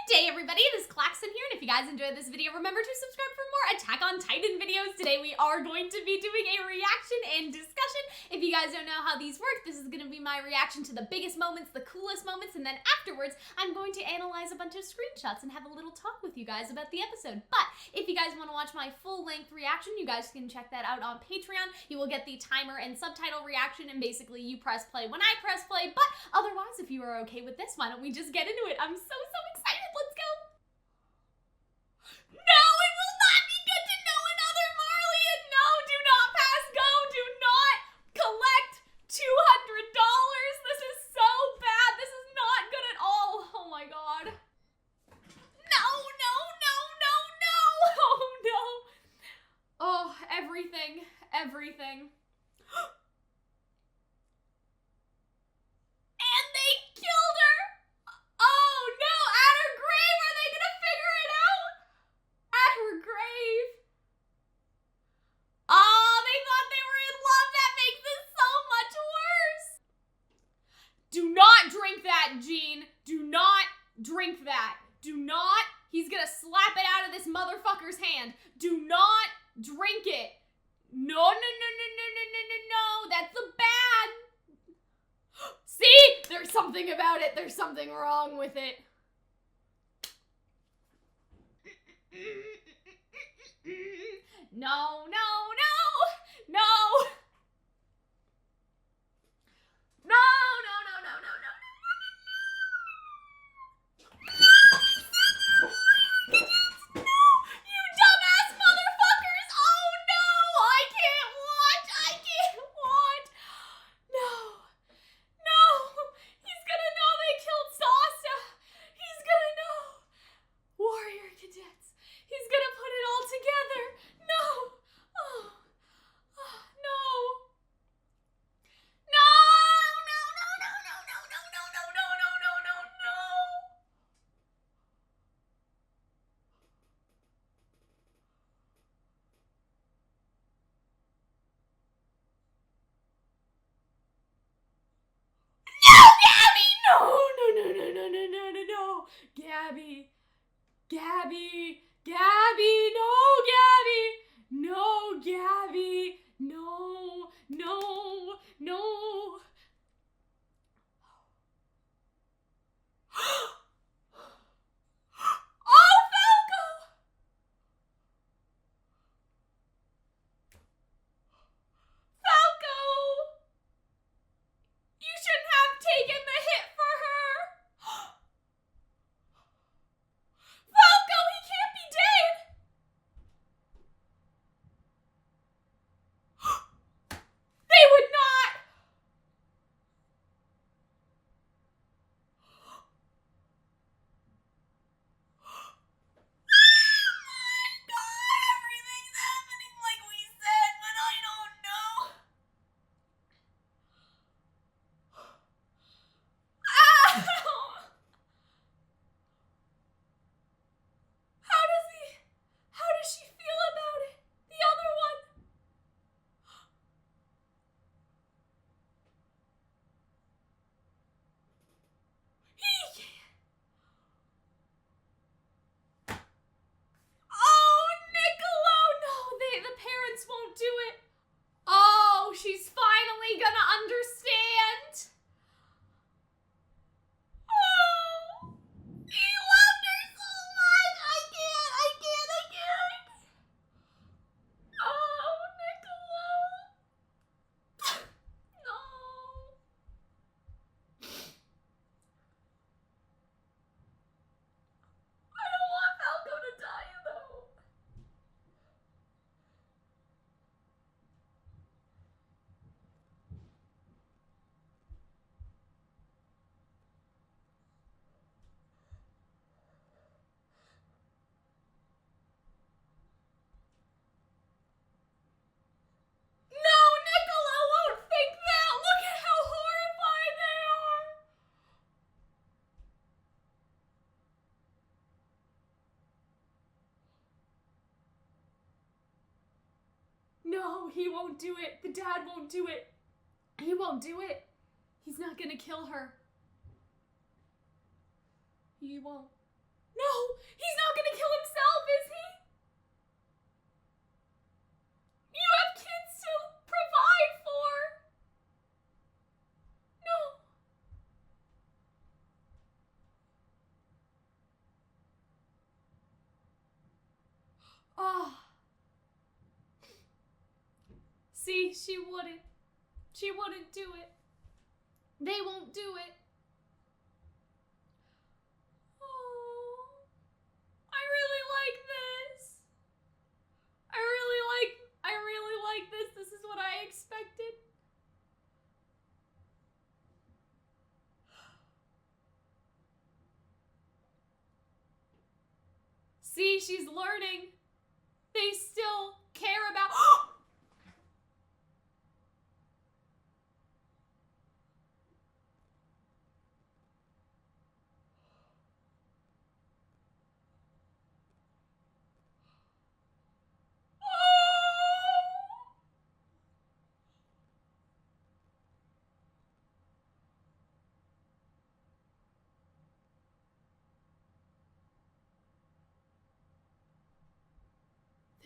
Hey everybody, it is Calxiyn here, and if you guys enjoyed this video, remember to subscribe for more Attack on Titan videos. Today we are going to be doing a reaction and discussion. If you guys don't know how these work, this is going to be my reaction to the biggest moments, the coolest moments, and then afterwards, I'm going to analyze a bunch of screenshots and have a little talk with you guys about the episode. But if you guys want to watch my full-length reaction, you guys can check that out on Patreon. You will get the timer and subtitle reaction, and basically you press play when I press play. But otherwise, if you are okay with this, why don't we just get into it? I'm so excited. Let's go. No, it will not be good to know another Marley. No, do not pass go. Do not collect $200. This is so bad. This is not good at all. Oh my god. No, no, no, no, no. Oh no. Oh, everything. Everything. And they killed her. Oh no, at her grave. Are they gonna figure it out? At her grave. Oh, they thought they were in love. That makes this so much worse. Do not drink that, Jean. Do not drink that. Do not. He's gonna slap it out of this motherfucker's hand. Do not drink it. No, no, no, no, no, no, no, no, no. That's the bad. See? There's something about it. There's something wrong with it. No, no, no, no. No, no, no, no, no, no. No, you dumbass motherfuckers. Oh no, I can't watch. I can't watch. No, no. He's gonna know they killed Sasa. He's gonna know. Warrior cadets. He's gonna put it all together. No. Oh. Oh, no. No, no, no, no, no, no, no, no, no, no, no, no, no, no. No, Gabi! No, no, no, no, no, no, no, no, no. Gabi. Gabi. Gabi. No, Gabi. No, Gabi. No, no, no. Oh, Falco! Falco! You shouldn't have taken the hit for her. Falco, he can't be dead. They would not. Oh my god, everything's happening like we said, but I don't know. How does she feel about it? The other one? He can't. Oh, Nicolo! No, the parents won't do it. Oh, she's finally gonna understand. Oh, he loved her so much. I can't. Oh, Nicolo. No. I don't want Falco to die, though. No, Nicolo won't think that. Look at how horrified they are. No, he won't do it. The dad won't do it. He won't do it. He's not gonna kill her. He won't. No! He's not gonna kill himself, is he? You have kids to provide for. No. Oh. See, she wouldn't. She wouldn't do it. They won't do it. Oh. I really like this. I really like this. This is what I expected. See, she's learning. They still care about.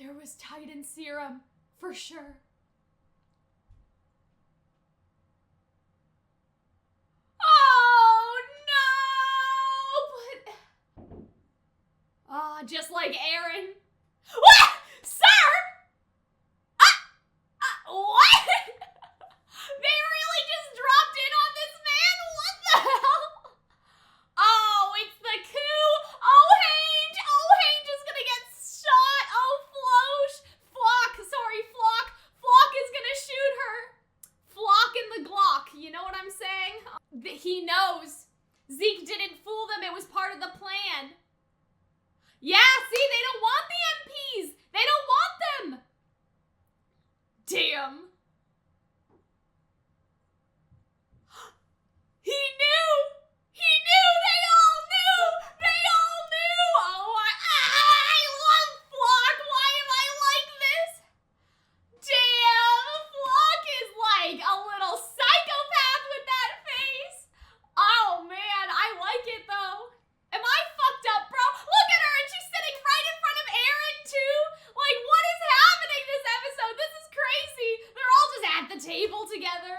There was Titan serum, for sure. Oh no! But just like Eren. What? Sir? What? They really just dropped in on this man? What the hell? Oh, it's the coup. Oh, Hange. Oh, Hange is gonna get shot. Oh, Flock is gonna shoot her. Flock in the Glock. You know what I'm saying? He knows. Zeke didn't fool them. It was part of the plan. Yeah, see, they don't want the MPs. They don't want them. Damn. He knew. He knew. They all knew. They all knew. Oh, I love Flock. Why am I like this? Damn, Flock is like a little psychopath with that face. Oh man, I like it though. Am I fucked up, bro? Look at her, and she's sitting right in front of Eren too. Like, what is happening this episode? This is crazy. They're all just at the table together.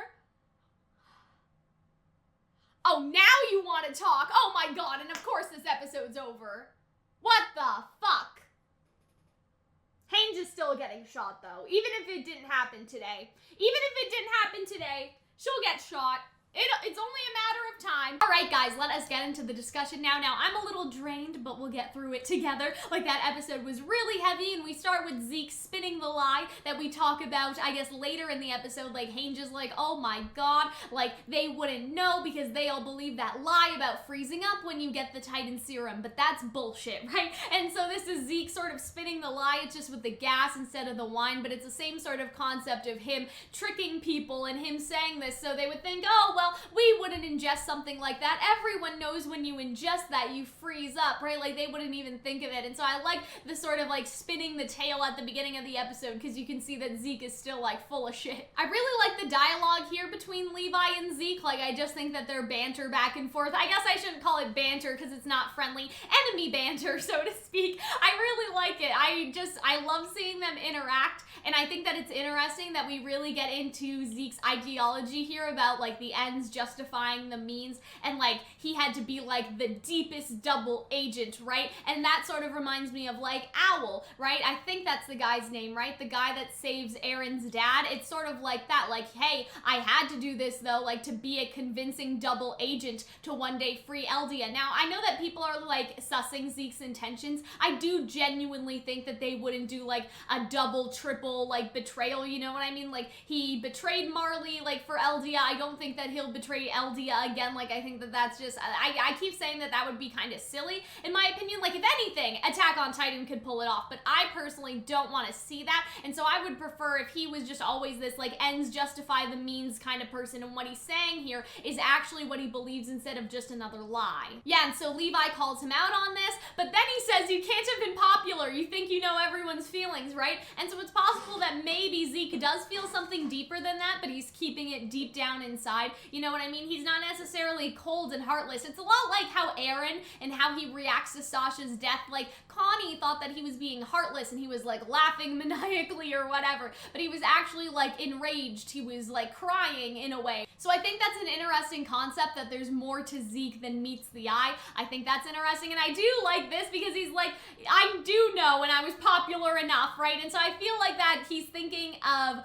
Oh, now you want to talk. Oh my god, and of course this episode's over. What the fuck? Hange is still getting shot though, even if it didn't happen today. Even if it didn't happen today, she'll get shot. It's only a matter of time. All right, guys, let us get into the discussion now. Now, I'm a little drained, but we'll get through it together. Like, that episode was really heavy, and we start with Zeke spinning the lie that we talk about, I guess, later in the episode. Like, Hange is like, oh my god, like, they wouldn't know because they all believe that lie about freezing up when you get the Titan serum, but that's bullshit, right? And so this is Zeke sort of spinning the lie. It's just with the gas instead of the wine, but it's the same sort of concept of him tricking people and him saying this so they would think, oh, well, we wouldn't ingest something like that. Everyone knows when you ingest that, you freeze up, right? Like, they wouldn't even think of it. And so I like the sort of, like, spinning the tail at the beginning of the episode because you can see that Zeke is still, like, full of shit. I really like the dialogue here between Levi and Zeke. Like, I just think that their banter back and forth, I guess I shouldn't call it banter because it's not friendly. Enemy banter, so to speak. I really like it. I love seeing them interact, and I think that it's interesting that we really get into Zeke's ideology here about, like, the ends justifying the means, and, like, he had to be, like, the deepest double agent, right? And that sort of reminds me of, like, Owl, right? I think that's the guy's name, right? The guy that saves Eren's dad. It's sort of like that, like, hey, I had to do this, though, like, to be a convincing double agent to one day free Eldia. Now, I know that people are, like, sussing Zeke's intentions. I do genuinely think that they wouldn't do, like, a double, triple, like, betrayal, you know what I mean? Like, he betrayed Marley, like, for Eldia. I don't think that he'll betray Eldia again. Like, I think that that's just, I keep saying that that would be kind of silly, in my opinion. Like, if anything, Attack on Titan could pull it off, but I personally don't want to see that, and so I would prefer if he was just always this, like, ends justify the means kind of person, and what he's saying here is actually what he believes instead of just another lie. Yeah, and so Levi calls him out on this, but then he says, you can't have been popular. You think you know everyone's feelings, right? And so it's possible that maybe Zeke does feel something deeper than that, but he's keeping it deep down inside. You know what I mean? He's not necessarily cold and heartless. It's a lot like how Eren and how he reacts to Sasha's death. Like, Connie thought that he was being heartless and he was like laughing maniacally or whatever, but he was actually like enraged. He was like crying in a way. So I think that's an interesting concept, that there's more to Zeke than meets the eye. I think that's interesting, and I do like this because he's like, I do know when I was popular enough, right? And so I feel like that he's thinking of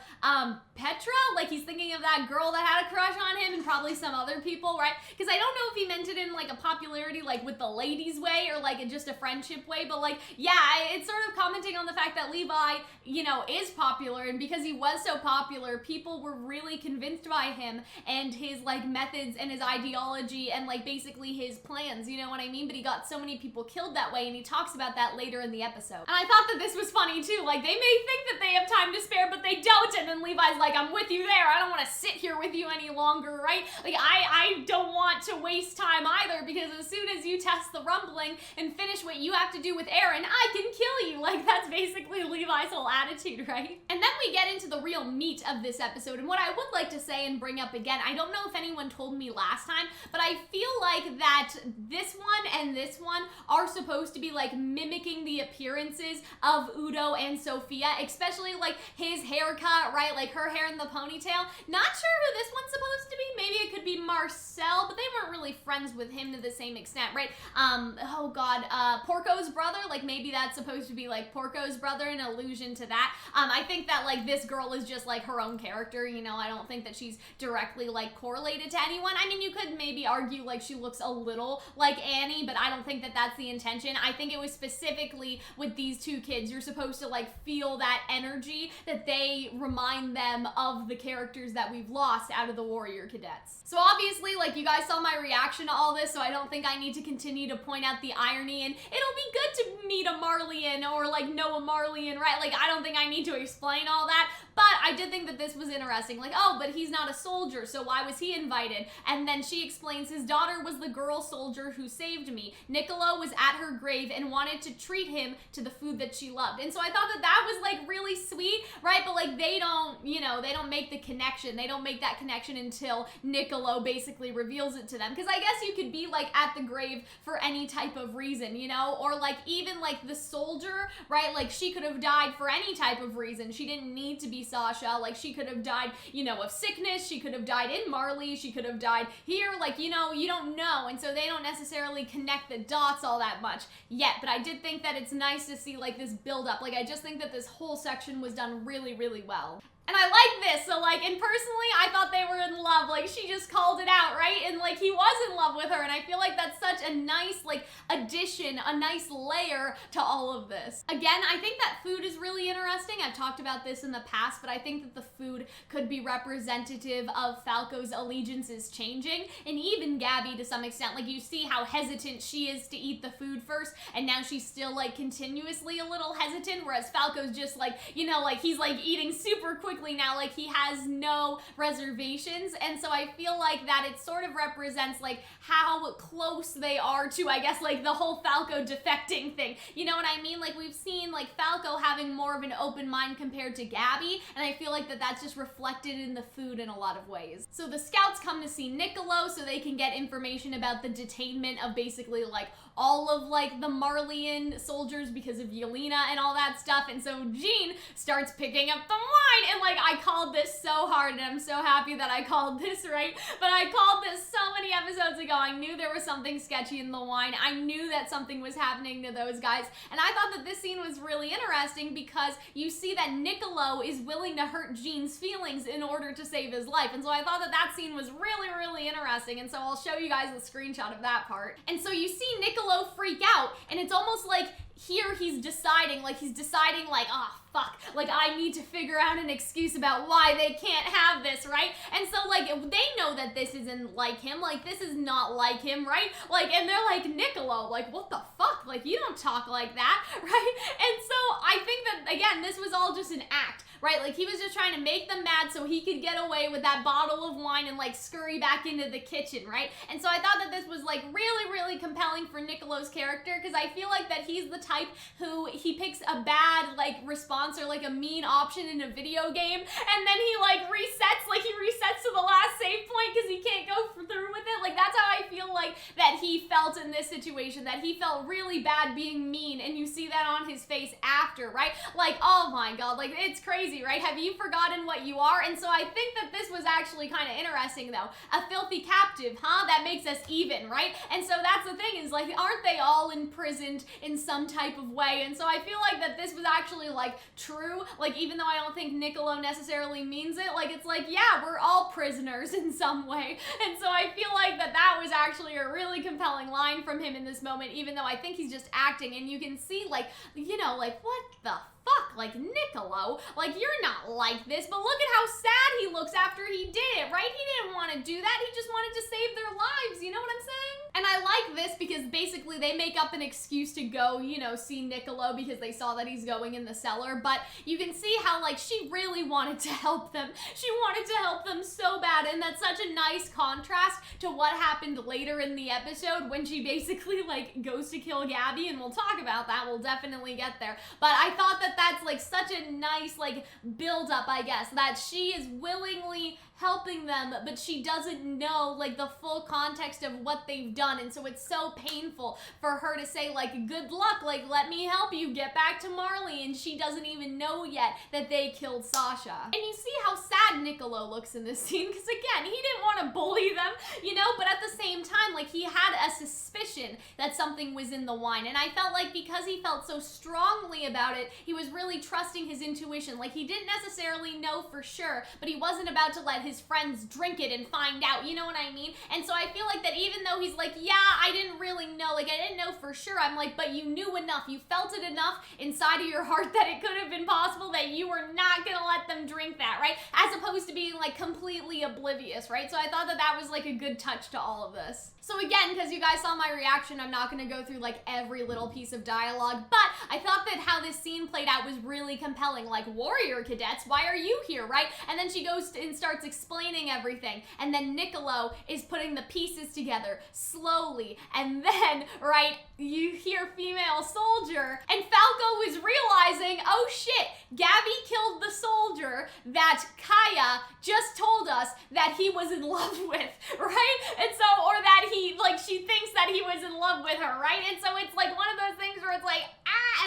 Petra, like he's thinking of that girl that had a crush on him and probably some other people, right? Because I don't know if he meant it in like a popularity, like with the ladies way, or like in just a friendship way, but like, yeah, it's sort of commenting on the fact that Levi, you know, is popular, and because he was so popular, people were really convinced by him and his like methods and his ideology and like basically his plans, you know what I mean? But he got so many people killed that way, and he talks about that later in the episode. And I thought that this was funny too. Like, they may think that they have time to spare, but they don't, and then Levi's like, I'm with you there. I don't want to sit here with you any longer, right? Like, I don't want to waste time either, because as soon as you test the rumbling and finish what you have to do with Eren, I can kill you. Like, that's basically Levi's whole attitude, right? And then we get into the real meat of this episode, and what I would like to say and bring up again, I don't know if anyone told me last time, but I feel like that this one and this one are supposed to be like mimicking the appearances of Udo and Sophia, especially like his haircut, right? Like her hair in the ponytail. Not sure who this one's supposed to be. Maybe it could be Marcel, but they weren't really friends with him to the same extent, right? Oh god, Porco's brother, like maybe that's supposed to be like Porco's brother, an allusion to that. I think that like this girl is just like her own character, you know, I don't think that she's directly like correlated to anyone. I mean, you could maybe argue like she looks a little like Annie, but I don't think that that's the intention. I think it was specifically with these two kids, you're supposed to like feel that energy, that they remind them of the characters that we've lost out of the Warrior Cadets. So obviously, like, you guys saw my reaction to all this, so I don't think I need to continue to point out the irony, and it'll be good to meet a Marleyan or like know a Marleyan, right? Like, I don't think I need to explain all that, but I did think that this was interesting. Like, oh, but he's not a soldier, so why was he invited? And then she explains his daughter was the girl soldier who saved me. Nicolo was at her grave and wanted to treat him to the food that she loved. And so I thought that that was like really sweet, right? But like, they don't, you know, they don't make the connection. They don't make that connection until Nicolo basically reveals it to them. Because I guess you could be like at the grave for any type of reason, you know? Or like even like the soldier, right? Like, she could have died for any type of reason. She didn't need to be Sasha. Like, she could have died, you know, of sickness. She could have died in Marley. She could have died here. Like, you know, you don't know. And so they don't necessarily connect the dots all that much yet. But I did think that it's nice to see like this build up. Like, I just think that this whole section was done really, really well. And I like this, so like, and personally, I thought they were in love. Like, she just called it out, right? And like, he was in love with her, and I feel like that's such a nice, like, addition, a nice layer to all of this. Again, I think that food is really interesting. I've talked about this in the past, but I think that the food could be representative of Falco's allegiances changing, and even Gabi to some extent. Like, you see how hesitant she is to eat the food first, and now she's still, like, continuously a little hesitant, whereas Falco's just, like, you know, like, he's, like, eating super quickly now, like he has no reservations. And so I feel like that it sort of represents like how close they are to, I guess, like the whole Falco defecting thing. You know what I mean? Like, we've seen like Falco having more of an open mind compared to Gabi, and I feel like that that's just reflected in the food in a lot of ways. So the scouts come to see Nicolo so they can get information about the detainment of basically like all of like the Marleyan soldiers because of Yelena and all that stuff. And so Jean starts picking up the wine, and like, I called this so hard, and I'm so happy that I called this, right? But I called this so many episodes ago. I knew there was something sketchy in the wine. I knew that something was happening to those guys, and I thought that this scene was really interesting because you see that Nicolo is willing to hurt Jean's feelings in order to save his life. And so I thought that that scene was really, really interesting, and so I'll show you guys a screenshot of that part. And so you see Nicolo freak out, and it's almost like here he's deciding like, oh fuck, like I need to figure out an excuse about why they can't have this, right? And so like, they know that this isn't like him, like this is not like him, right? Like, and they're like, Nicolo, like what the fuck? Like, you don't talk like that, right? And so I think that, again, this was all just an act, right? Like, he was just trying to make them mad so he could get away with that bottle of wine and like scurry back into the kitchen, right? And so I thought that this was like really, really compelling for Nicolo's character, because I feel like that he's the type type who he picks a bad like response or like a mean option in a video game, and then he like resets to the last save point because he can't go through with it. Like that's how I feel like that he felt in this situation, that he felt really bad being mean, and you see that on his face after, right? Like, oh my god, like it's crazy, right? Have you forgotten what you are? And so I think that this was actually kind of interesting though. A filthy captive, huh? That makes us even, right? And so that's the thing, is like, aren't they all imprisoned in some type of way? And so I feel like that this was actually like true, like even though I don't think Nicolo necessarily means it, like it's like, yeah, we're all prisoners in some way. And so I feel like that was actually a really compelling line from him in this moment, even though I think he's just acting, and you can see like, you know, like what the fuck, like Nicolo, like you're not like this, but look at how sad he looks after he did it, right? He didn't want to do that, he just wanted to save their lives, you know what I'm saying? And I like this because basically they make up an excuse to go, you know, see Nicolo because they saw that he's going in the cellar, but you can see how like she really wanted to help them. She wanted to help them so bad, and that's such a nice contrast to what happened later in the episode when she basically like goes to kill Gabi, and we'll talk about that, we'll definitely get there. But I thought that that's like such a nice like build up, I guess, that she is willingly helping them, but she doesn't know like the full context of what they've done, and so it's so painful for her to say like, good luck, like let me help you get back to Marley, and she doesn't even know yet that they killed Sasha. And you see how sad Nicolo looks in this scene, because again, he didn't want to bully them, you know, but at the same time, like he had a suspicion that something was in the wine, and I felt like because he felt so strongly about it, he was really trusting his intuition. Like he didn't necessarily know for sure, but he wasn't about to let his friends drink it and find out, you know what I mean? And so I feel like that even though he's like, yeah, I didn't really know, like I didn't know for sure, I'm like, but you knew enough, you felt it enough inside of your heart that it could have been possible that you were not gonna let them drink that, right? As opposed to being like completely oblivious, right? So I thought that that was like a good touch to all of this. So again, because you guys saw my reaction, I'm not gonna go through like every little piece of dialogue, but I thought that how this scene played out was really compelling. Like, warrior cadets, why are you here, right? And then she goes and starts explaining everything, and then Nicolo is putting the pieces together slowly, and then, right, you hear female soldier, and Falco is realizing, oh shit, Gabi killed the soldier that Kaya just told us that he was in love with, right? And so, or that he, like, she thinks that he was in love with her, right? And so it's like one of those things where it's like,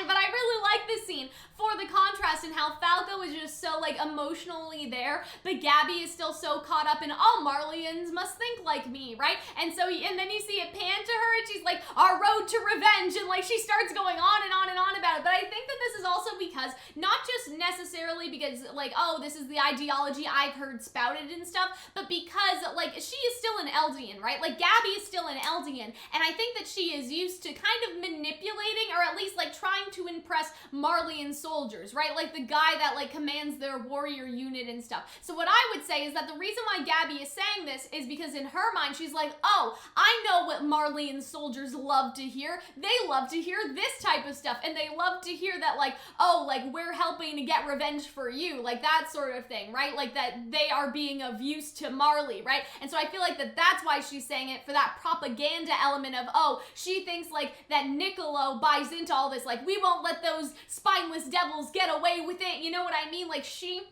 but I really like this scene for the contrast and how Falco is just so like emotionally there, but Gabi is still so caught up in all Marleyans must think like me, right? And so, and then you see it pan to her, and she's like, our road to revenge, and like she starts going on and on and on about it. But I think that this is also because, not just necessarily because like, oh, this is the ideology I've heard spouted and stuff, but because like she is still an Eldian, right? Like Gabi is still an Eldian, and I think that she is used to kind of manipulating, or at least like trying to impress Marleyan soldiers, right? Like the guy that like commands their warrior unit and stuff. So what I would say is that the reason why Gabi is saying this is because in her mind, she's like, oh, I know what Marleyan soldiers love to hear. They love to hear this type of stuff, and they love to hear that like, oh, like we're helping to get revenge for you, like that sort of thing, right? Like that they are being of use to Marley, right? And so I feel like that that's why she's saying it, for that propaganda element of, oh, she thinks like that Nicolo buys into all this, like we won't let those spineless devils get away with it, you know what I mean? Like she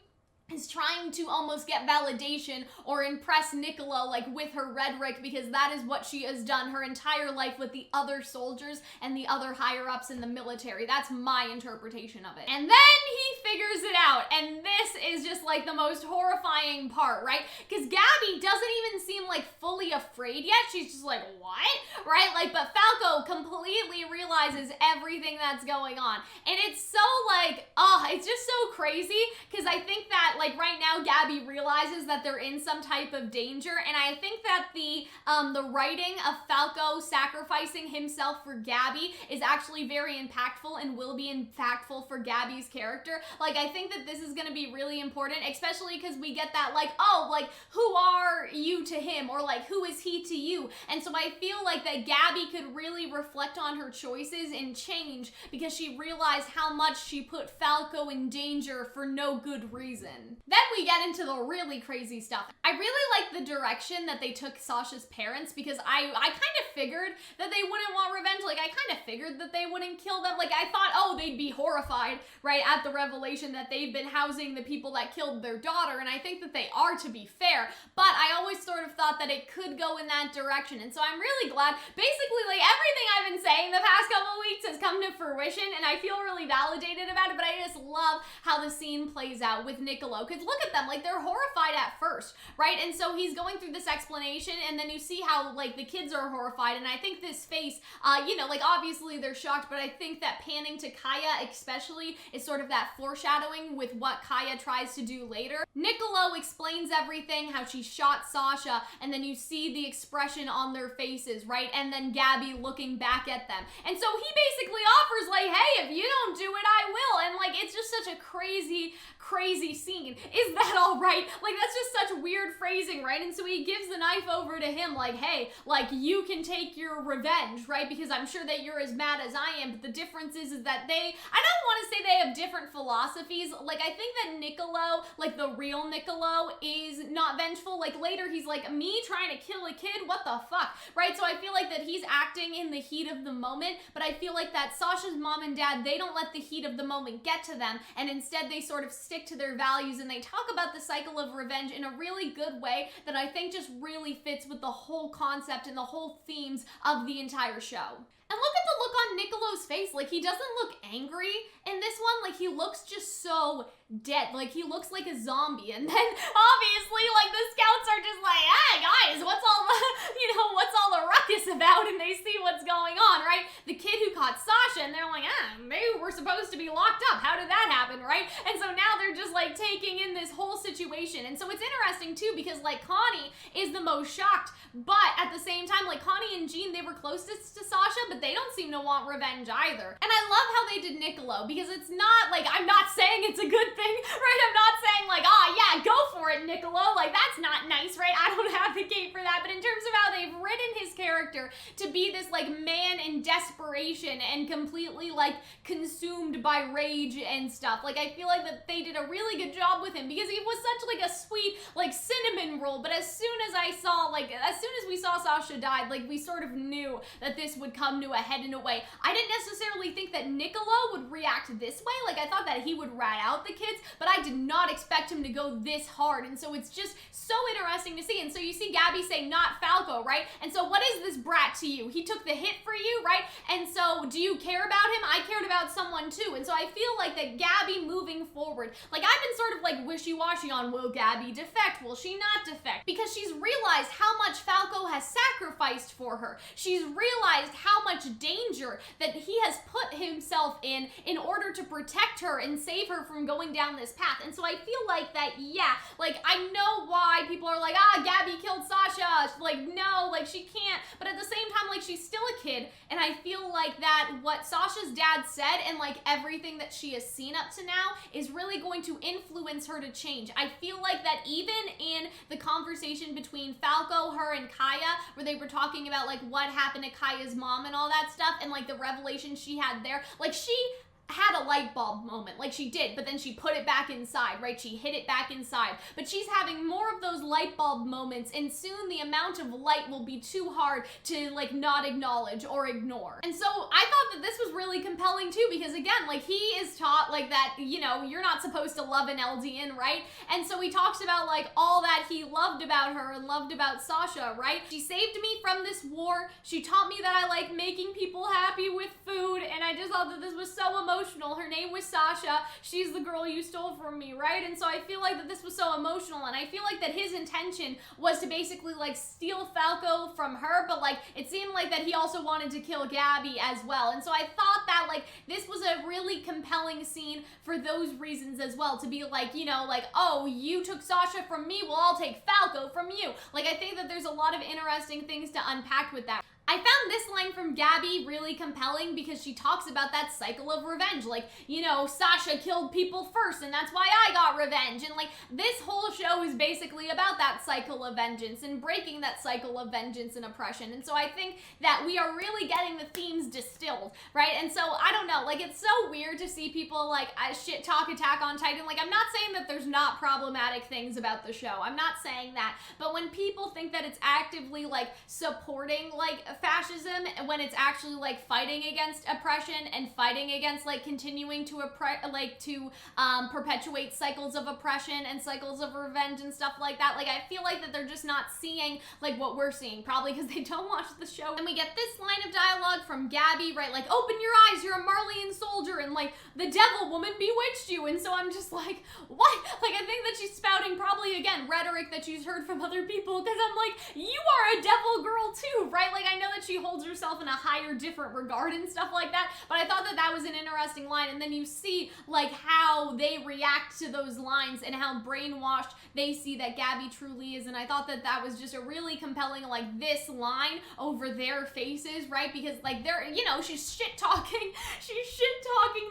is trying to almost get validation or impress Nicolo like with her rhetoric, because that is what she has done her entire life with the other soldiers and the other higher ups in the military. That's my interpretation of it. And then he figures it out, and this is just like the most horrifying part, right? Because Gabi doesn't even seem like fully afraid yet. She's just like, what? Right? Like, but Falco completely realizes everything that's going on. And it's so like, oh, it's just so crazy, because I think that like right now Gabi realizes that they're in some type of danger, and I think that the writing of Falco sacrificing himself for Gabi is actually very impactful and will be impactful for Gabi's character. Like Like, I think that this is gonna be really important, especially because we get that, like, oh, like, who are you to him? Or, like, who is he to you? And so I feel like that Gabi could really reflect on her choices and change because she realized how much she put Falco in danger for no good reason. Then we get into the really crazy stuff. I really like the direction that they took Sasha's parents because I kind of figured that they wouldn't want revenge. Like, I kind of figured that they wouldn't kill them. Like, I thought, oh, they'd be horrified, right, at the revelation that they've been housing the people that killed their daughter, and I think that they are, to be fair, but I always sort of thought that it could go in that direction, and so I'm really glad. Basically, like, everything I've been saying the past couple weeks has come to fruition, and I feel really validated about it, but I just love how the scene plays out with Nicolo, because look at them, like, they're horrified at first, right, and so he's going through this explanation, and then you see how, like, the kids are horrified, and I think this face, you know, like, obviously they're shocked, but I think that panning to Kaya especially is sort of that foreshadowing with what Kaya tries to do later. Nicolo explains everything, how she shot Sasha, and then you see the expression on their faces, right? And then Gabi looking back at them. And so he basically offers, like, hey, if you don't do it, I will. And, like, it's just such a crazy scene. Is that all right? Like, that's just such weird phrasing, right? And so he gives the knife over to him, like, hey, like, you can take your revenge, right? Because I'm sure that you're as mad as I am, but the difference is that I don't want to say they have different philosophies. Like, I think that Nicolo, like, the real Nicolo, is not vengeful. Like, later he's like, me trying to kill a kid? What the fuck? Right? So I feel like that he's acting in the heat of the moment, but I feel like that Sasha's mom and dad, they don't let the heat of the moment get to them, and instead they sort of stick to their values, and they talk about the cycle of revenge in a really good way that I think just really fits with the whole concept and the whole themes of the entire show. And look at the look on Nicolo's face. Like, he doesn't look angry in this one. Like, he looks just so dead. Like, he looks like a zombie. And then, obviously, like, the scouts are just like, hey, guys, what's all the, you know, what's all the ruckus about? And they see what's going on, right? The kid who caught Sasha, and they're like, maybe we're supposed to be locked up. How did that happen, right? And so now they're just, like, taking in this whole situation. And so it's interesting, too, because, like, Connie is the most shocked. But at the same time, like, Connie and Jean, they were closest to Sasha, but they don't seem to want revenge either. And I love how they did Nicolo, because it's not, like, I'm not saying it's a good thing, right? I'm not saying, like, yeah, go for it, Nicolo. Like, that's not nice, right? I don't advocate for that. But in terms of how they've written his character to be this, like, man in desperation and completely, like, consumed by rage and stuff, like, I feel like that they did a really good job with him, because he was such, like, a sweet, like, cinnamon roll. But as soon as I saw, like, as soon as we saw Sasha died, like, we sort of knew that this would come to a head in a way. I didn't necessarily think that Nicolo would react this way. Like, I thought that he would rat out the kids, but I did not expect him to go this hard. And so it's just so interesting to see. And so you see Gabi say, not Falco, right? And so what is this brat to you? He took the hit for you, right? And so do you care about him? I cared about someone too. And so I feel like that Gabi moving forward, like, I've been sort of like wishy-washy on, will Gabi defect? Will she not defect? Because she's realized how much Falco has sacrificed for her. She's realized how much danger that he has put himself in order to protect her and save her from going down this path. And so I feel like that, yeah, like, I know why people are like, Gabi killed Sasha. Like, no, like, she can't. But at the same time, like, she's still a kid. And I feel like that what Sasha's dad said and, like, everything that she has seen up to now is really going to influence her to change. I feel like that even in the conversation between Falco, her, and Kaya, where they were talking about, like, what happened to Kaya's mom and all that stuff, and, like, the revelation she had there, like, she had a light bulb moment, like she did, but then she put it back inside, right? She hid it back inside. But she's having more of those light bulb moments, and soon the amount of light will be too hard to, like, not acknowledge or ignore. And so I thought that this was really compelling too, because again, like, he is taught, like, that, you know, you're not supposed to love an Eldian, right? And so he talks about, like, all that he loved about her and loved about Sasha, right? She saved me from this war. She taught me that I like making people happy with food, and I just thought that this was so emotional. Her name was Sasha. She's the girl you stole from me, right? And so I feel like that this was so emotional, and I feel like that his intention was to basically, like, steal Falco from her, but, like, it seemed like that he also wanted to kill Gabi as well. And so I thought that, like, this was a really compelling scene for those reasons as well, to be like, you know, like, oh, you took Sasha from me, well, I'll take Falco from you. Like, I think that there's a lot of interesting things to unpack with that. I found this line from Gabi really compelling because she talks about that cycle of revenge. Like, you know, Sasha killed people first and that's why I got revenge. And like, this whole show is basically about that cycle of vengeance and breaking that cycle of vengeance and oppression. And so I think that we are really getting the themes distilled, right? And so, I don't know, like, it's so weird to see people like shit talk Attack on Titan. Like, I'm not saying that there's not problematic things about the show. I'm not saying that. But when people think that it's actively like supporting like fascism when it's actually like fighting against oppression and fighting against like continuing to perpetuate cycles of oppression and cycles of revenge and stuff like that, like I feel like that they're just not seeing like what we're seeing, probably because they don't watch the show. And we get this line of dialogue from Gabi, right, like, open your eyes, you're a Marleyan soldier, and like the devil woman bewitched you. And so I'm just like, what? Like, I think that she's spouting probably again rhetoric that she's heard from other people, because I'm like, you are a devil girl too, right? Like, I know that she holds herself in a higher, different regard and stuff like that, but I thought that that was an interesting line. And then you see like how they react to those lines and how brainwashed they see that Gabi truly is. And I thought that that was just a really compelling, like, this line over their faces, right? Because like they're, you know, she's shit talking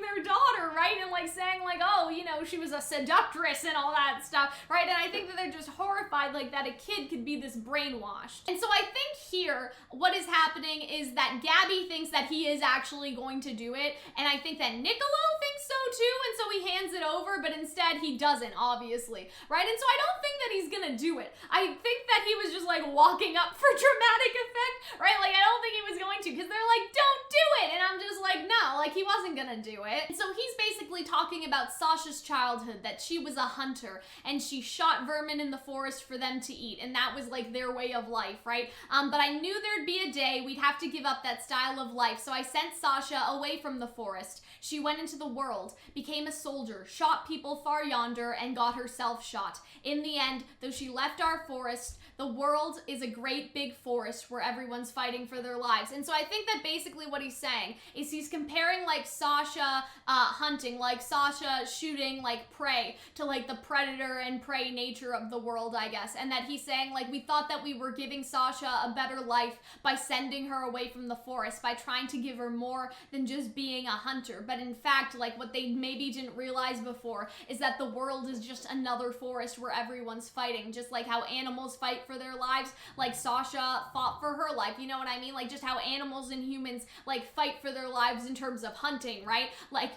their daughter, right? And like saying like, oh, you know, she was a seductress and all that stuff, right? And I think that they're just horrified like that a kid could be this brainwashed. And so I think here what is happening is that Gabi thinks that he is actually going to do it, and I think that Nicolo thinks so too, and so he hands it over, but instead he doesn't, obviously, right? And so I don't think that he's gonna do it. I think that he was just like walking up for dramatic effect, right? Like, I don't think he was going to, because they're like, don't do it, and I'm just like, no, like, he wasn't gonna do it. And so he's basically talking about Sasha's childhood, that she was a hunter and she shot vermin in the forest for them to eat, and that was like their way of life, right? But I knew there'd be a day we'd have to give up that style of life, so I sent Sasha away from the forest. She went into the world, became a soldier, shot people far yonder, and got herself shot. In the end, though she left our forest, the world is a great big forest where everyone's fighting for their lives. And so I think that basically what he's saying is he's comparing like Sasha hunting, like Sasha shooting like prey, to like the predator and prey nature of the world, I guess. And that he's saying like, we thought that we were giving Sasha a better life by sending her away from the forest, by trying to give her more than just being a hunter. But in fact, like, what they maybe didn't realize before is that the world is just another forest where everyone's fighting, just like how animals fight for their lives, like Sasha fought for her life, you know what I mean? Like, just how animals and humans like fight for their lives in terms of hunting, right? Like,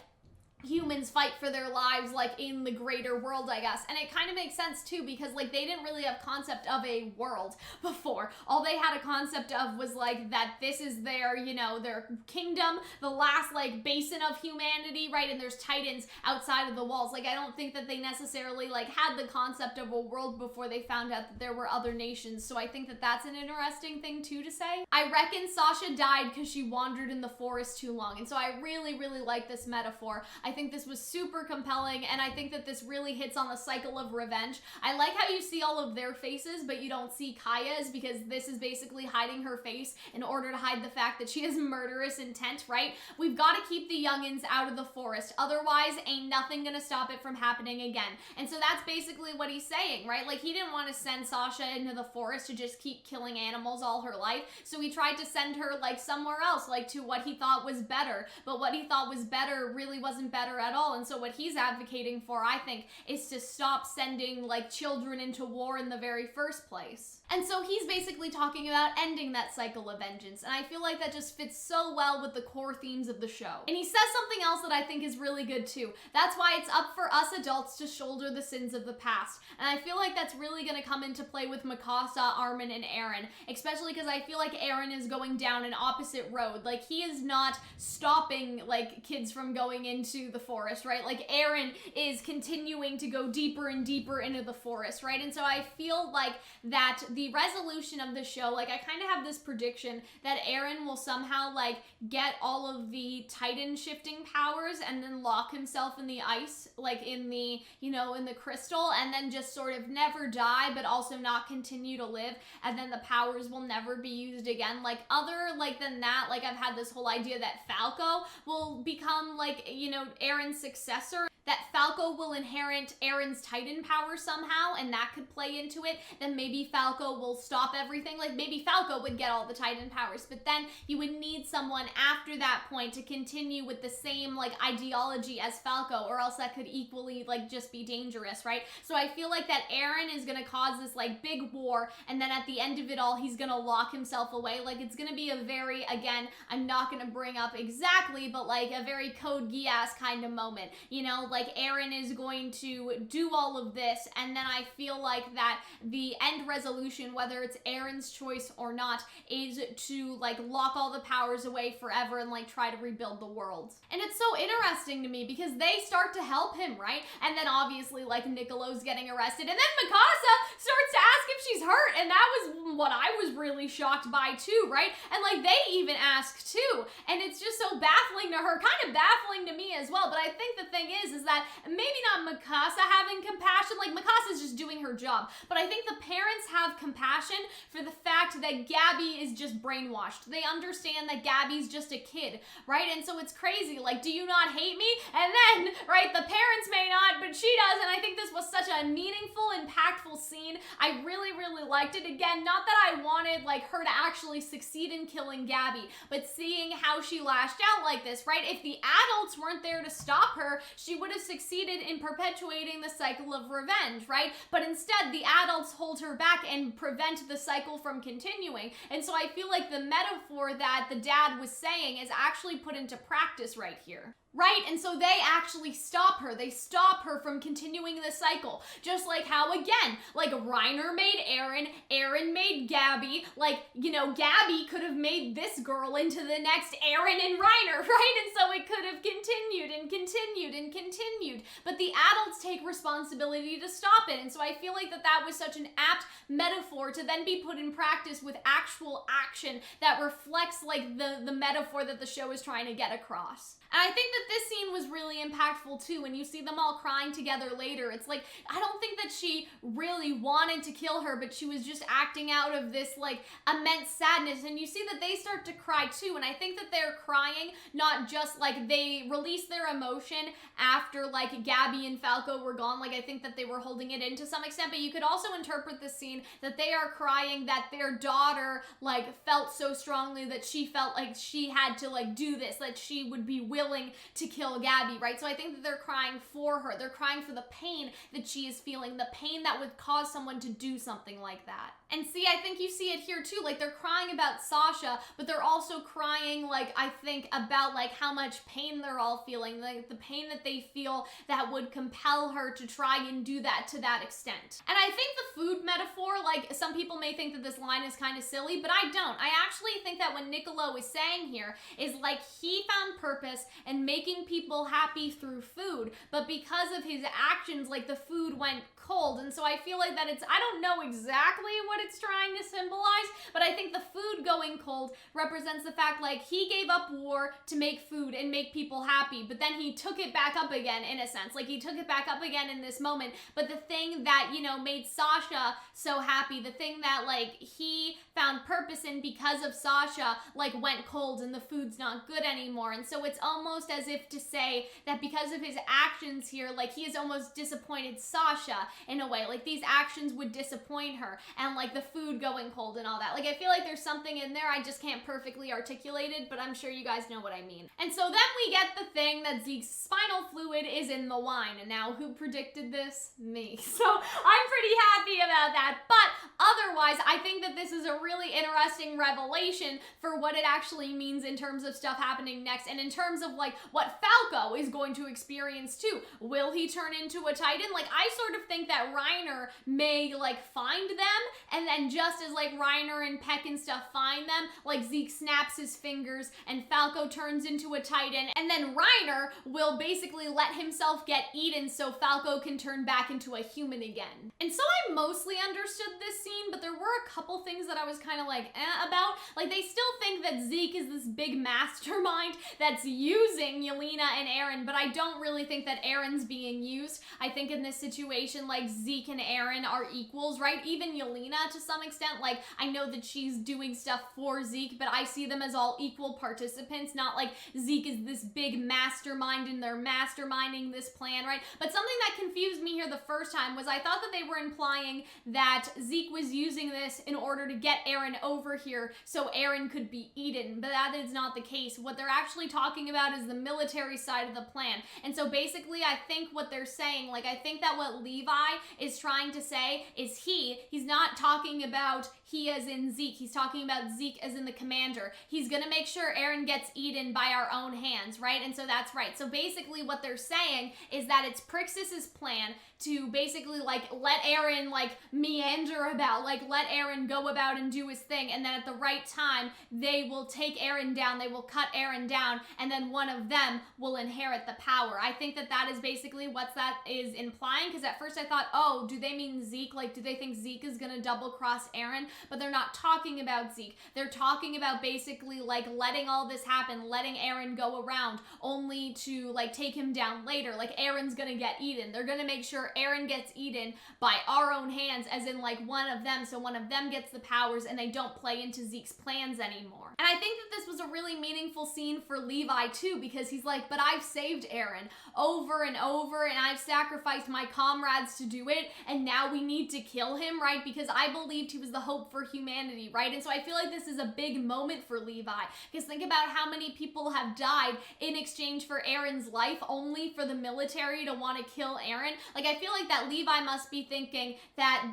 humans fight for their lives like in the greater world, I guess. And it kind of makes sense too, because like they didn't really have concept of a world before. All they had a concept of was like that this is their, you know, their kingdom, the last like basin of humanity, right? And there's titans outside of the walls. Like, I don't think that they necessarily like had the concept of a world before they found out that there were other nations. So I think that that's an interesting thing too to say. I reckon Sasha died because she wandered in the forest too long. And so I really, really like this metaphor. I think this was super compelling, and I think that this really hits on the cycle of revenge. I like how you see all of their faces, but you don't see Kaya's, because this is basically hiding her face in order to hide the fact that she has murderous intent, right? We've got to keep the youngins out of the forest, otherwise ain't nothing gonna stop it from happening again. And so that's basically what he's saying, right? Like, he didn't want to send Sasha into the forest to just keep killing animals all her life, so he tried to send her like somewhere else, like to what he thought was better, but what he thought was better really wasn't better at all. And so what he's advocating for, I think, is to stop sending like children into war in the very first place. And so he's basically talking about ending that cycle of vengeance, and I feel like that just fits so well with the core themes of the show. And he says something else that I think is really good too. That's why it's up for us adults to shoulder the sins of the past. And I feel like that's really gonna come into play with Mikasa, Armin, and Eren, especially because I feel like Eren is going down an opposite road. Like, he is not stopping like kids from going into the forest, right? Like, Eren is continuing to go deeper and deeper into the forest, right? And so I feel like that the resolution of the show, like, I kind of have this prediction that Eren will somehow like get all of the Titan shifting powers and then lock himself in the ice, like in the, you know, in the crystal, and then just sort of never die, but also not continue to live, and then the powers will never be used again. Like, other like than that, like, I've had this whole idea that Falco will become like, you know, Eren's successor. that Falco will inherit Eren's Titan power somehow, and that could play into it, then maybe Falco will stop everything. Like, maybe Falco would get all the Titan powers, but then you would need someone after that point to continue with the same, like, ideology as Falco, or else that could equally, like, just be dangerous, right? So I feel like that Eren is gonna cause this, like, big war, and then at the end of it all, he's gonna lock himself away. Like, it's gonna be a very, again, I'm not gonna bring up exactly, but, like, a very Code Geass kind of moment. You know, like, Eren is going to do all of this, and then I feel like that the end resolution, whether it's Eren's choice or not, is to, like, lock all the powers away forever and, like, try to rebuild the world. And it's so interesting to me because they start to help him, right? And then obviously, like, Nicolo's getting arrested, and then Mikasa starts to ask if she's hurt, and that was what I was really shocked by too, right? And, like, they even ask too, and it's just so baffling to her, kind of baffling to me as well. But I think the thing is that maybe not Mikasa having compassion, like, Mikasa's just doing her job, but I think the parents have compassion for the fact that Gabi is just brainwashed. They understand that Gabi's just a kid, right? And so it's crazy, like, do you not hate me? And then, right, the parents may not, but she does, and I think this was such a meaningful, impactful scene. I really, really liked it. Again, not that I wanted, like, her to actually succeed in killing Gabi, but seeing how she lashed out like this, right? If the adults weren't there to stop her, she would have succeeded in perpetuating the cycle of revenge, right? But instead, the adults hold her back and prevent the cycle from continuing. And so I feel like the metaphor that the dad was saying is actually put into practice right here. Right, and so they actually stop her. They stop her from continuing the cycle. Just like how, again, like, Reiner made Eren, Eren made Gabi. Like, you know, Gabi could have made this girl into the next Eren and Reiner, right? And so it could have continued and continued and continued. But the adults take responsibility to stop it. And so I feel like that was such an apt metaphor to then be put in practice with actual action that reflects, like, the metaphor that the show is trying to get across. And I think that this scene was really impactful too. When you see them all crying together later, it's like, I don't think that she really wanted to kill her, but she was just acting out of this, like, immense sadness. And you see that they start to cry too. And I think that they're crying not just, like, they released their emotion after, like, Gabi and Falco were gone. Like, I think that they were holding it in to some extent, but you could also interpret this scene that they are crying that their daughter, like, felt so strongly that she felt like she had to, like, do this, that she would be willing to kill Gabi, right? So I think that they're crying for her. They're crying for the pain that she is feeling, the pain that would cause someone to do something like that. And see, I think you see it here too. Like, they're crying about Sasha, but they're also crying, like, I think about, like, how much pain they're all feeling, like, the pain that they feel that would compel her to try and do that to that extent. And I think the food metaphor, like, some people may think that this line is kind of silly, but I don't. I actually think that what Nicolo is saying here is, like, he found purpose in making people happy through food, but because of his actions, like, the food went cold. And so I feel like that I don't know exactly what it's trying to symbolize, but I think the food going cold represents the fact, like, he gave up war to make food and make people happy, but then he took it back up again, in a sense. Like, he took it back up again in this moment, but the thing that, you know, made Sasha so happy, the thing that, like, he found purpose in because of Sasha, like, went cold and the food's not good anymore. And so it's almost as if to say that because of his actions here, like, he has almost disappointed Sasha in a way. Like, these actions would disappoint her, and, like, the food going cold and all that. Like, I feel like there's something in there, I just can't perfectly articulate it, but I'm sure you guys know what I mean. And so then we get the thing that Zeke's spinal fluid is in the wine, and now who predicted this? Me. So I'm pretty happy about that, but otherwise, I think that this is a really interesting revelation for what it actually means in terms of stuff happening next, and in terms of, like, what Falco is going to experience too. Will he turn into a Titan? Like, I sort of think that Reiner may, like, find them, and then just as, like, Reiner and Peck and stuff find them, like, Zeke snaps his fingers and Falco turns into a Titan, and then Reiner will basically let himself get eaten so Falco can turn back into a human again. And so I mostly understood this scene, but there were a couple things that I was is kind of like about. Like, they still think that Zeke is this big mastermind that's using Yelena and Eren, but I don't really think that Eren's being used. I think in this situation, like, Zeke and Eren are equals, right? Even Yelena to some extent, like, I know that she's doing stuff for Zeke, but I see them as all equal participants, not like Zeke is this big mastermind and they're masterminding this plan, right? But something that confused me here the first time was I thought that they were implying that Zeke was using this in order to get Eren over here so Eren could be eaten, but that is not the case. What they're actually talking about is the military side of the plan. And so basically I think what they're saying, like, I think that what Levi is trying to say is he's not talking about he as in Zeke, he's talking about Zeke as in the commander. He's gonna make sure Eren gets eaten by our own hands, right? And so that's right. So basically what they're saying is that it's Prixus's plan to basically, like, let Eren, like, meander about, like, let Eren go about and do his thing, and then at the right time, they will take Eren down, they will cut Eren down, and then one of them will inherit the power. I think that that is basically what that is implying, because at first I thought, oh, do they mean Zeke? Like, do they think Zeke is gonna double-cross Eren? But they're not talking about Zeke. They're talking about basically, like, letting all this happen, letting Eren go around, only to, like, take him down later. Like, Eren's gonna get eaten. They're gonna make sure Eren gets eaten by our own hands, as in, like, one of them, so one of them gets the powers and they don't play into Zeke's plans anymore. And I think that this was a really meaningful scene for Levi too, because he's like, but I've saved Eren over and over, and I've sacrificed my comrades to do it, and now we need to kill him, right? Because I believed he was the hope for humanity, right? And so I feel like this is a big moment for Levi, because think about how many people have died in exchange for Eren's life, only for the military to want to kill Eren. Like, I feel like that Levi must be thinking that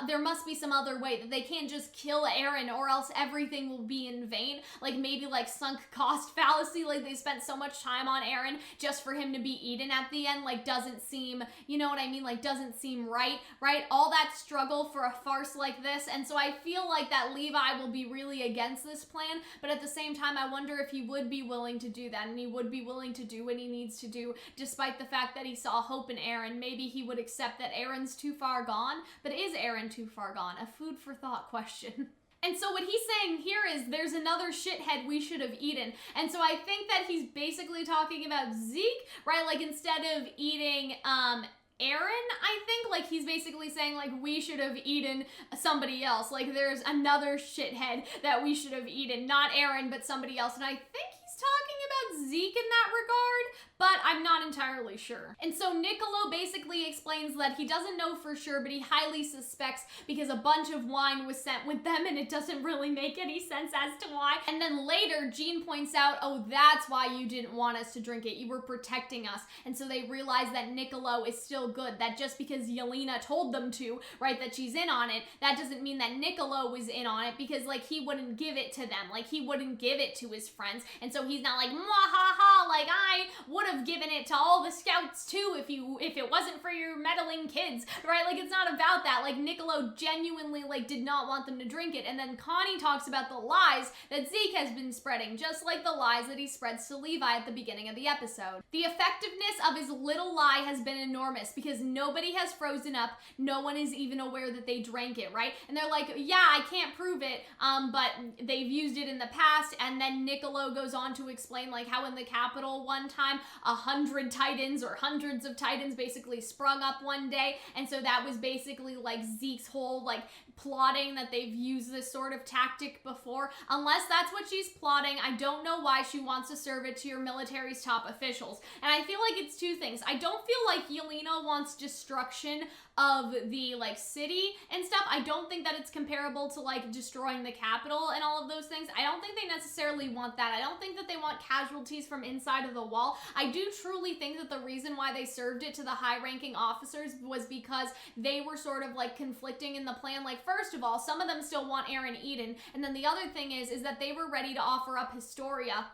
there must be some other way, that they can't just kill Eren or else everything will be in vain. Like, maybe like sunk cost fallacy, like they spent so much time on Eren just for him to be eaten at the end, like, doesn't seem, you know what I mean, like, doesn't seem right? All that struggle for a farce like this. And so I feel like that Levi will be really against this plan, but at the same time I wonder if he would be willing to do that, and he would be willing to do what he needs to do despite the fact that he saw hope in Eren. Maybe he would accept that Eren's too far gone, but is Eren too far gone? A food for thought question. And so what he's saying here is there's another shithead we should have eaten. And so I think that he's basically talking about Zeke, right? Like, instead of eating Eren, I think, like, he's basically saying, like, we should have eaten somebody else. Like, there's another shithead that we should have eaten. Not Eren, but somebody else. And I think he's talking about Zeke in that regard, but I'm not entirely sure. And so Nicolo basically explains that he doesn't know for sure, but he highly suspects because a bunch of wine was sent with them, and it doesn't really make any sense as to why. And then later, Jean points out, oh, that's why you didn't want us to drink it. You were protecting us. And so they realize that Nicolo is still good, that just because Yelena told them to, right, that she's in on it, that doesn't mean that Nicolo was in on it, because, like, he wouldn't give it to them. Like, he wouldn't give it to his friends. And so he's not like, mwahaha, like, I would have given it to all the scouts too if it wasn't for your meddling kids, right? Like, it's not about that. Like, Nicolo genuinely, like, did not want them to drink it. And then Connie talks about the lies that Zeke has been spreading, just like the lies that he spreads to Levi at the beginning of the episode. The effectiveness of his little lie has been enormous, because nobody has frozen up, no one is even aware that they drank it, right? And they're like, yeah, I can't prove it, but they've used it in the past. And then Nicolo goes on to explain, like, how in the Capitol one time, 100 Titans or hundreds of Titans basically sprung up one day, and so that was basically, like, Zeke's whole, like, plotting that they've used this sort of tactic before. Unless that's what she's plotting, I don't know why she wants to serve it to your military's top officials. And I feel like it's two things. I don't feel like Yelena wants destruction of the, like, city and stuff. I don't think that it's comparable to, like, destroying the Capitol and all of those things. I don't think they necessarily want that. I don't think that they want casualties from inside of the wall. I do truly think that the reason why they served it to the high-ranking officers was because they were sort of, like, conflicting in the plan. Like, first of all, some of them still want Eren eaten, and then the other thing is that they were ready to offer up Historia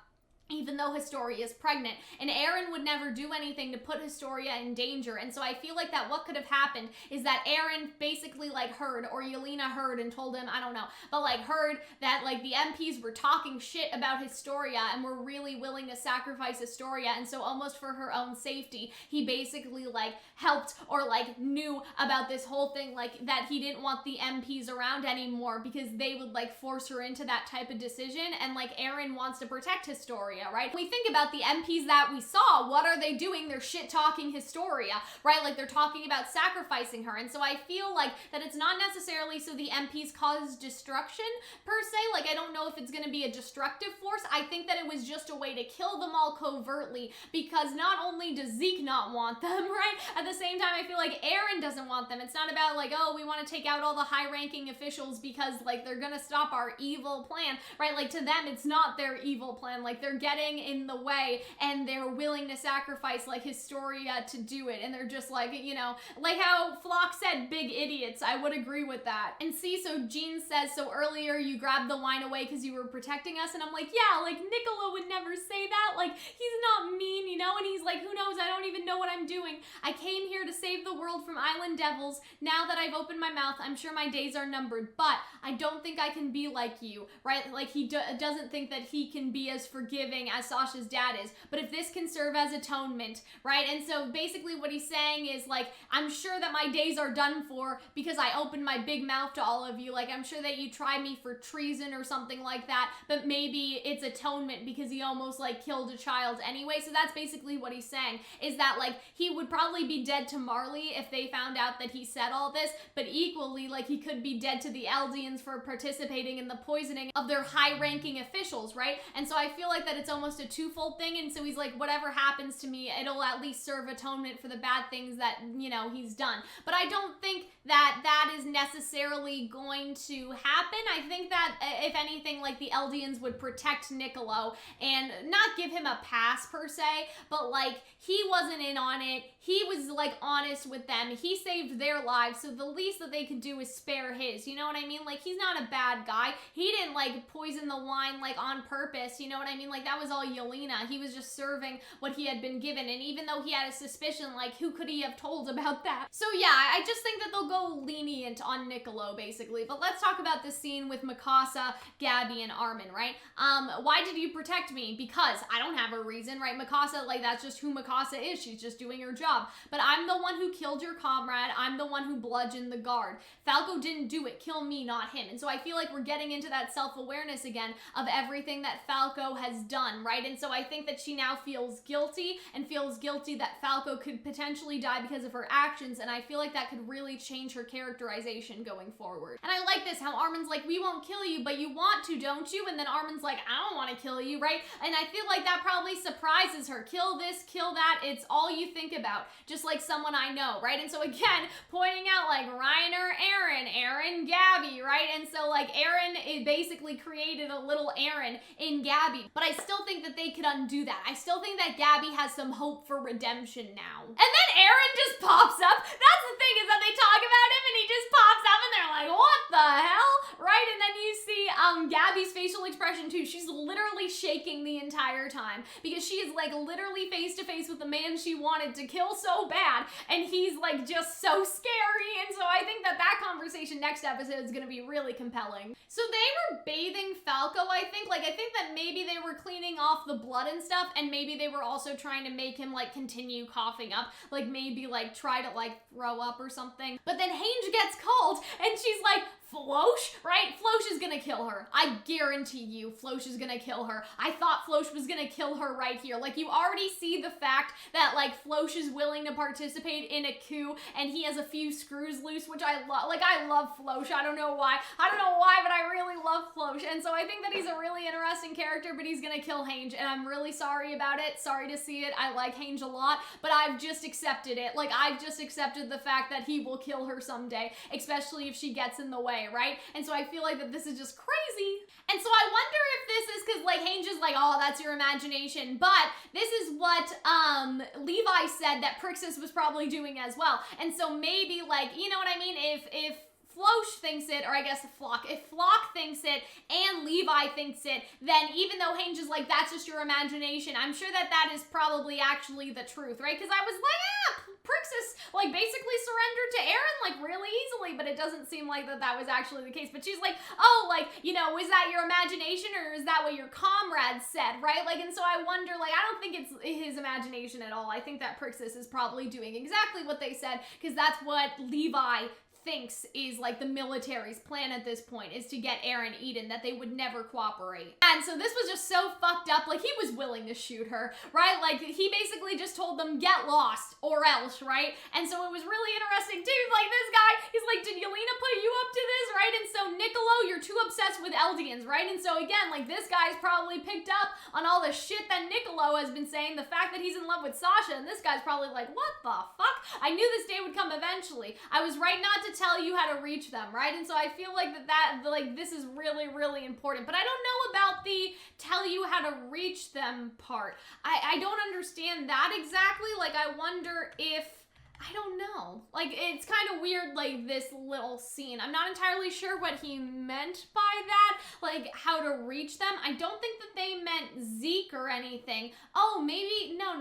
even though Historia is pregnant, and Eren would never do anything to put Historia in danger. And so I feel like that what could have happened is that Eren basically like heard, or Yelena heard and told him, I don't know, but like heard that like the MPs were talking shit about Historia and were really willing to sacrifice Historia, and so almost for her own safety, he basically like helped or like knew about this whole thing, like that he didn't want the MPs around anymore because they would like force her into that type of decision, and like Eren wants to protect Historia, right? When we think about the MPs that we saw, what are they doing? They're shit-talking Historia, right? Like they're talking about sacrificing her, and so I feel like that it's not necessarily so the MPs cause destruction per se. Like I don't know if it's going to be a destructive force. I think that it was just a way to kill them all covertly, because not only does Zeke not want them, right? At the same time, I feel like Eren doesn't want them. It's not about like, oh, we want to take out all the high-ranking officials because like they're gonna stop our evil plan, right? Like to them, it's not their evil plan. Like they're getting in the way and they're willing to sacrifice like Historia to do it, and they're just like, you know, like how Flock said, big idiots. I would agree with that. And see, so Jean says, so earlier you grabbed the wine away because you were protecting us, and I'm like, yeah, like Nicolo would never say that. Like he's not mean, you know, and he's like, who knows, I don't even know what I'm doing. I came here to save the world from island devils. Now that I've opened my mouth, I'm sure my days are numbered, but I don't think I can be like you, right? Like he doesn't think that he can be as forgiving as Sasha's dad is, but if this can serve as atonement, right? And so basically what he's saying is like, I'm sure that my days are done for because I opened my big mouth to all of you. Like I'm sure that you tried me for treason or something like that, but maybe it's atonement because he almost like killed a child anyway. So that's basically what he's saying, is that like he would probably be dead to Marley if they found out that he said all this, but equally like he could be dead to the Eldians for participating in the poisoning of their high-ranking officials, right? And so I feel like that it's almost a twofold thing, and so he's like, whatever happens to me, it'll at least serve atonement for the bad things that, you know, he's done. But I don't think that that is necessarily going to happen. I think that if anything, like the Eldians would protect Nicolo and not give him a pass per se, but like he wasn't in on it. He was like honest with them. He saved their lives, so the least that they could do is spare his. You know what I mean? Like he's not a bad guy. He didn't like poison the wine like on purpose. You know what I mean? Like that was all Yelena. He was just serving what he had been given, and even though he had a suspicion, like who could he have told about that? So yeah, I just think that they'll go lenient on Nicolo basically. But let's talk about this scene with Mikasa, Gabi, and Armin, right? Why did you protect me? Because I don't have a reason, right? Mikasa, like that's just who Mikasa is. She's just doing her job. But I'm the one who killed your comrade. I'm the one who bludgeoned the guard. Falco didn't do it. Kill me, not him. And so I feel like we're getting into that self-awareness again of everything that Falco has done, right? And so I think that she now feels guilty and feels guilty that Falco could potentially die because of her actions, and I feel like that could really change her characterization going forward. And I like this, how Armin's like, we won't kill you, but you want to, don't you? And then Armin's like, I don't want to kill you, right? And I feel like that probably surprises her. Kill this, kill that, it's all you think about, just like someone I know, right? And so again, pointing out like Reiner, Eren, Gabi, right? And so like Eren, it basically created a little Eren in Gabi, but I still think that they could undo that. I still think that Gabi has some hope for redemption now. And then Eren just pops up. That's the thing, is that they talk about him and he just pops up and they're like, what the hell? Right? And then you see Gabi's facial expression too. She's literally shaking the entire time because she is like literally face to face with the man she wanted to kill so bad, and he's like just so scary. And so I think that that conversation next episode is going to be really compelling. So they were bathing Falco, I think. Like, I think that maybe they were cleaning off the blood and stuff, and maybe they were also trying to make him like continue coughing up, like maybe like try to like throw up or something. But then Hange gets called and she's like, Floch, right? Floch is gonna kill her. I guarantee you Floch is gonna kill her. I thought Floch was gonna kill her right here. Like, you already see the fact that like Floch is willing to participate in a coup and he has a few screws loose, which I love. Like, I love Floch. I don't know why, but I really love Floch. And so I think that he's a really interesting character, but he's gonna kill Hange, and I'm really sorry about it. Sorry to see it. I like Hange a lot, but I've just accepted it. Like, I've just accepted the fact that he will kill her someday, especially if she gets in the way, right? And so I feel like that this is just crazy. And so I wonder if this is because like Hange is like, oh, that's your imagination, but this is what Levi said that Prixus was probably doing as well. And so maybe, like, you know what I mean, if Floch thinks it, or I guess Flock, if Flock thinks it and Levi thinks it, then even though Hange is like, that's just your imagination, I'm sure that that is probably actually the truth, right? Because I was like, Prixis, like, basically surrendered to Eren, like, really easily, but it doesn't seem like that was actually the case. But she's like, oh, like, you know, is that your imagination, or is that what your comrades said, right? Like, and so I wonder, like, I don't think it's his imagination at all. I think that Prixis is probably doing exactly what they said, because that's what Levi thinks is like the military's plan at this point, is to get Eren eaten, that they would never cooperate. And so this was just so fucked up. Like, he was willing to shoot her, right? Like, he basically just told them, get lost or else, right? And so it was really interesting too. Like, this guy, he's like, did Yelena put you up to this, right? And so Nicolo, you're too obsessed with Eldians, right? And so again, like, this guy's probably picked up on all the shit that Nicolo has been saying, the fact that he's in love with Sasha, and this guy's probably like, what the fuck? I knew this day would come eventually. I was right not to tell you how to reach them, right? And so I feel like like, this is really, really important. But I don't know about the tell you how to reach them part. I don't understand that exactly. Like, I wonder if, I don't know. Like, it's kind of weird, like, this little scene. I'm not entirely sure what he meant by that, like, how to reach them. I don't think that they meant Zeke or anything. Oh, maybe, no.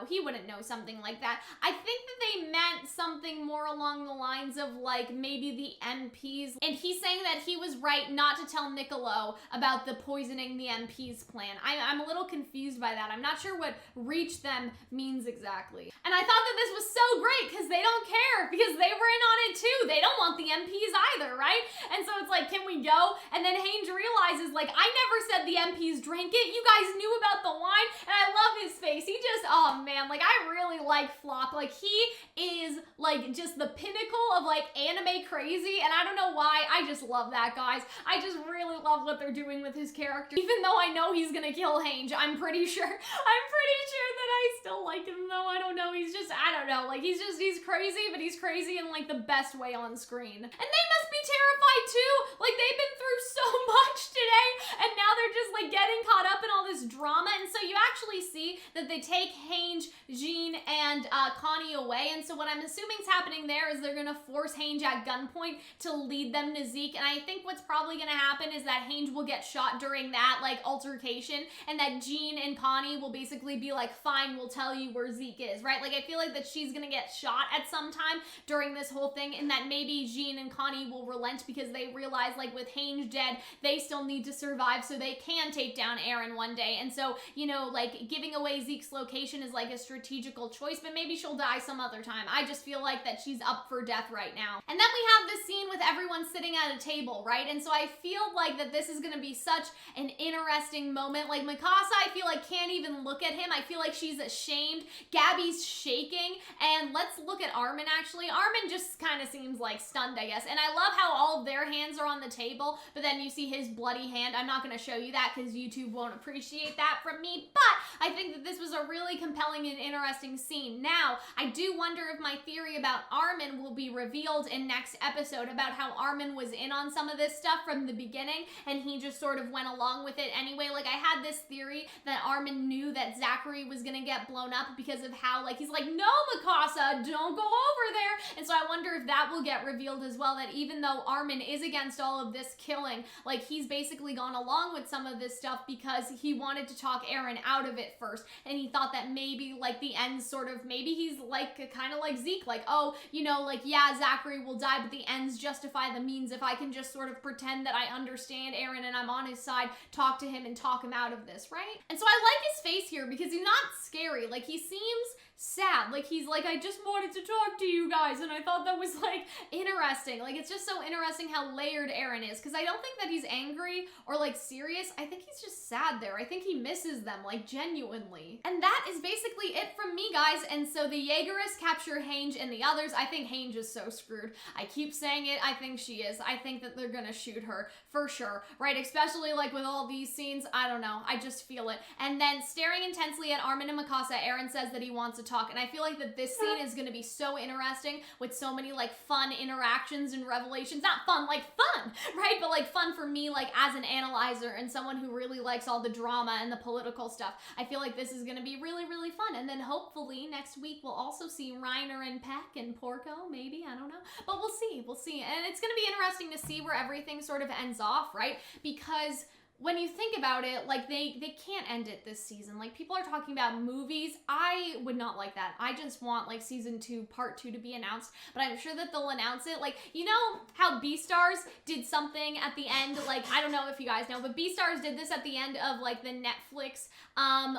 He wouldn't know something like that. I think that they meant something more along the lines of, like, maybe the MPs. And he's saying that he was right not to tell Nicolo about the poisoning the MPs plan. I'm a little confused by that. I'm not sure what reach them means exactly. And I thought that this was so great, because they don't care, because they were in on it too. They don't want the MPs either, right? And so it's like, can we go? And then Hange realizes, like, I never said the MPs drank it. You guys knew about the wine. And I love his face. He just, oh man, like, I really like Flop. Like, he is like just the pinnacle of like anime crazy, and I don't know why. I just love that, guys. I just really love what they're doing with his character. Even though I know he's gonna kill Hange, I'm pretty sure that I still like him though. I don't know. He's just, I don't know. Like, he's crazy, but he's crazy in like the best way on screen. And they must be terrified too. Like, they've been through so much today, and now they're just like getting caught up in all this drama. And so you actually see that they take Hange, Jean, and Connie away. And so what I'm assuming is happening there is they're gonna force Hange at gunpoint to lead them to Zeke. And I think what's probably gonna happen is that Hange will get shot during that like altercation, and that Jean and Connie will basically be like, fine, we'll tell you where Zeke is, right? Like, I feel like that she's gonna get shot at some time during this whole thing, and that maybe Jean and Connie will relent because they realize, like, with Hange dead, they still need to survive so they can take down Eren one day. And so, you know, like, giving away Zeke's location is like a strategical choice, but maybe she'll die some other time. I just feel like that she's up for death right now. And then we have this scene with everyone sitting at a table, right? And so I feel like that this is gonna be such an interesting moment. Like, Mikasa, I feel like can't even look at him. I feel like she's ashamed. Gabi's shaking, and let's look at Armin actually. Armin just kind of seems like stunned, I guess. And I love how all of their hands are on the table, but then you see his bloody hand. I'm not gonna show you that because YouTube won't appreciate that from me, but I think that this was a really compelling and interesting scene. Now, I do wonder if my theory about Armin will be revealed in next episode, about how Armin was in on some of this stuff from the beginning, and he just sort of went along with it anyway. Like, I had this theory that Armin knew that Zachary was gonna get blown up because of how, like, he's like, no, Mikasa, don't go over there. And so I wonder if that will get revealed as well, that even though Armin is against all of this killing, like, he's basically gone along with some of this stuff because he wanted to talk Eren out of it first, and he thought that maybe, like, the ends sort of, maybe he's like, kind of like Zeke, like, oh, you know, like, yeah, Zachary will die, but the ends justify the means. If I can just sort of pretend that I understand Eren and I'm on his side, talk to him and talk him out of this, right? And so I like his face here because he's not scary. Like, he seems sad. Like, he's like, I just wanted to talk to you guys, and I thought that was like interesting. Like, it's just so interesting how layered Eren is, because I don't think that he's angry or like serious. I think he's just sad there. I think he misses them, like, genuinely. And that is basically it from me, guys. And so the Jaegerists capture Hange and the others. I think Hange is so screwed. I keep saying it. I think she is. I think that they're gonna shoot her for sure, right? Especially like with all these scenes. I don't know. I just feel it. And then staring intensely at Armin and Mikasa, Eren says that he wants to to talk. And I feel like that this scene is going to be so interesting with so many like fun interactions and revelations. Not fun, like fun, right? But like fun for me, like as an analyzer and someone who really likes all the drama and the political stuff. I feel like this is going to be really, really fun. And then hopefully next week we'll also see Reiner and Peck and Porco, maybe, I don't know. But we'll see. And it's going to be interesting to see where everything sort of ends off, right? Because when you think about it, like they can't end it this season. Like people are talking about movies. I would not like that. I just want like season 2, part 2 to be announced, but I'm sure that they'll announce it. Like, you know how Beastars did something at the end, like, I don't know if you guys know, but Beastars did this at the end of like the Netflix,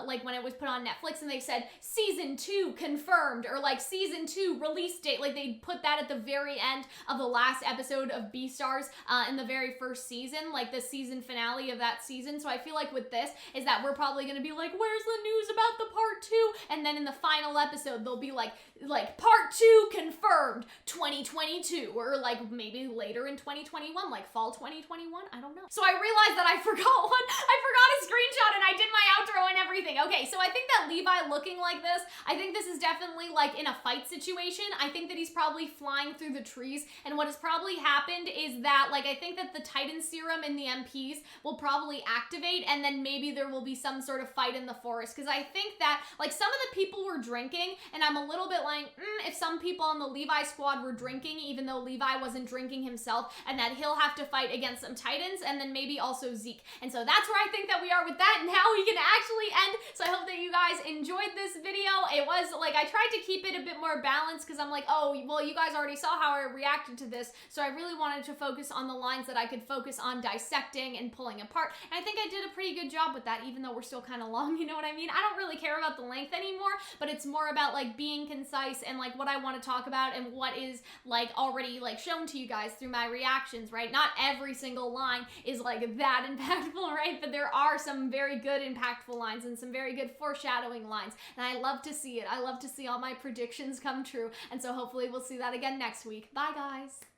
like when it was put on Netflix and they said season 2 confirmed, or like season 2 release date. Like they put that at the very end of the last episode of Beastars in the very first season, like the season finale of that season. So I feel like with this is that we're probably going to be like, where's the news about the part 2? And then in the final episode, they'll be like part 2 confirmed 2022, or like maybe later in 2021, like fall 2021. I don't know. So I realized that I forgot a screenshot and I did my outro and everything. Okay, so I think that Levi looking like this, I think this is definitely like in a fight situation. I think that he's probably flying through the trees, and what has probably happened is that like I think that the Titan serum in the MPs will probably activate, and then maybe there will be some sort of fight in the forest, because I think that like some of the people were drinking, and I'm a little bit like if some people on the Levi squad were drinking, even though Levi wasn't drinking himself, and that he'll have to fight against some Titans, and then maybe also Zeke. And so that's where I think that we are with that. Now we can actually end. So I hope that you guys enjoyed this video. It was like I tried to keep it a bit more balanced, because I'm like, oh well, you guys already saw how I reacted to this, so I really wanted to focus on the lines that I could focus on dissecting and pulling apart. And I think I did a pretty good job with that, even though we're still kind of long, you know what I mean? I don't really care about the length anymore, but it's more about like being concise and like what I want to talk about and what is like already like shown to you guys through my reactions, right? Not every single line is like that impactful, right? But there are some very good impactful lines and some very good foreshadowing lines, and I love to see it. I love to see all my predictions come true, and so hopefully we'll see that again next week. Bye, guys.